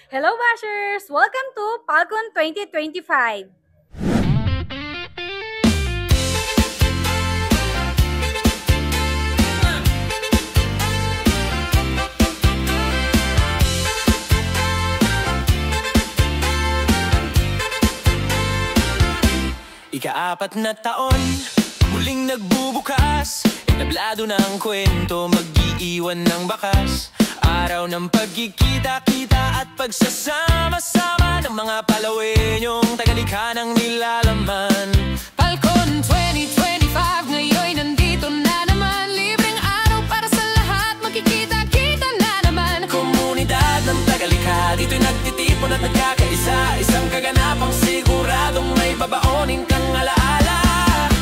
Hello Bashers! Welcome to Falcon 2025! Ika-4 na taon, muling nagbubukas. Entablado ng kwento, mag-iiwan ng bakas. Araw ng pagkikita-kita at pagsasama-sama ng mga palawenyong tagalikha ng nilalaman. Falcon 2025, ngayon nandito na naman. Libreng araw para sa lahat, magkikita-kita na naman. Komunidad ng tagalikha, dito'y nagtitipon at nagkakaisa. Isang kaganapang siguradong may babaonin kang alaala.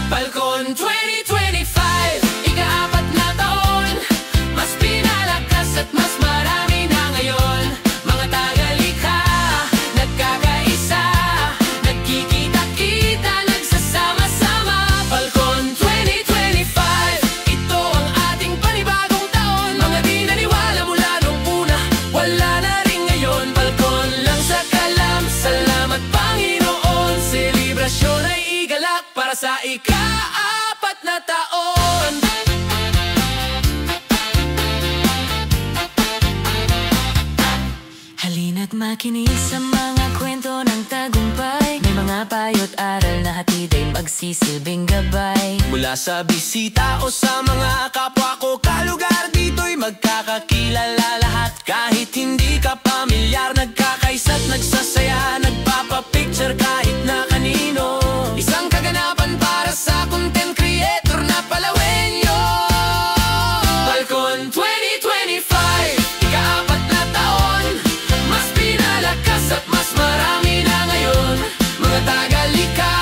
Falcon 2025, ika-4 na taon. Mas pinalakas at mas marami na ngayon. Mga tagalikha, nagkakaisa, nagkikita-kita, nagsasama-sama. Falcon 2025, ito ang ating panibagong taon. Mga di naniwala mula nung una, wala na rin ngayon. Falcon lang sa kalam, salamat Panginoon. Selebrasyon ay igalak para sa ika-4 na taon. Halina't makinig sa mga kwento ng tagumpay. May mga payo't aral na hatid ay magsisilbing gabay. Mula sa bisita o sa mga kapwa ko kalugar, dito'y magkakakilala lahat. Kahit hindi ka pamilyar, nagkakaisa't nagsasaya, nagpapapicture kahit na kanino. Isang kaganapan para sa content creator na palawenyo. Falcon 2025, ika-4 na taon. Mas pinalakas at mas marami na ngayon. Mga tagalikha,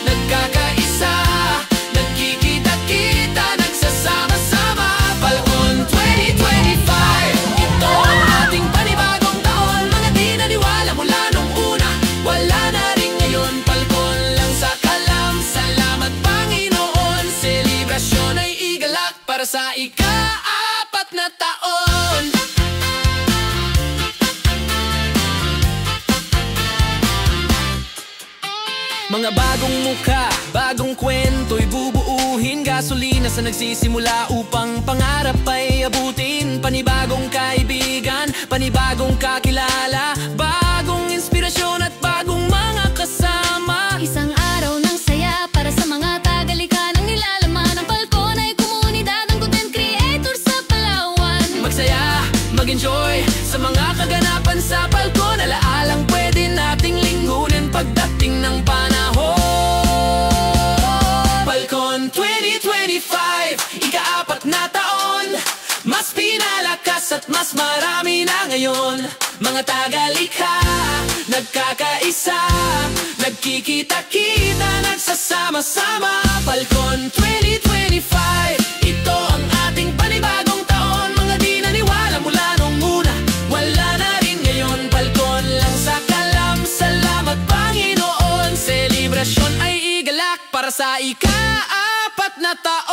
nagkakaisa, nagkikita-kita, nagsasama-sama. Falcon 2025, ito ang ating panibagong taon. Mga di naniwala mula nung una, wala na rin ngayon. Falcon lang sa kalam, salamat Panginoon. Selebrasyon ay igalak para sa ika-4 na taon. Mga bagong mukha, bagong kwento'y bubuuhin. Gasolina sa nagsisimula upang pangarap ay abutin. Panibagong kaibigan, panibagong kakilala, bagong inspirasyon at bagong mga kasama. Isang araw ng saya para sa mga tagalikha ng nilalaman. Ang Falcon ay komunidad ng content creator sa Palawan. Magsaya, mag-enjoy sa mga kaganapan sa Falcon. Alaalang pwede nating lingunin pagdating ng panahon. Falcon 2025, ika-4 na taon. Mas pinalakas at mas marami na ngayon. Mga tagalikha, nagkakaisa, nagkikita-kita, nagsasama-sama. Falcon 2025, ito ang ating panibagong taon. Mga di naniwala mula nung una, wala na rin ngayon. Falcon lang sa kalam, salamat Panginoon. Selebrasyon ay igalak para sa ika-4 na taon.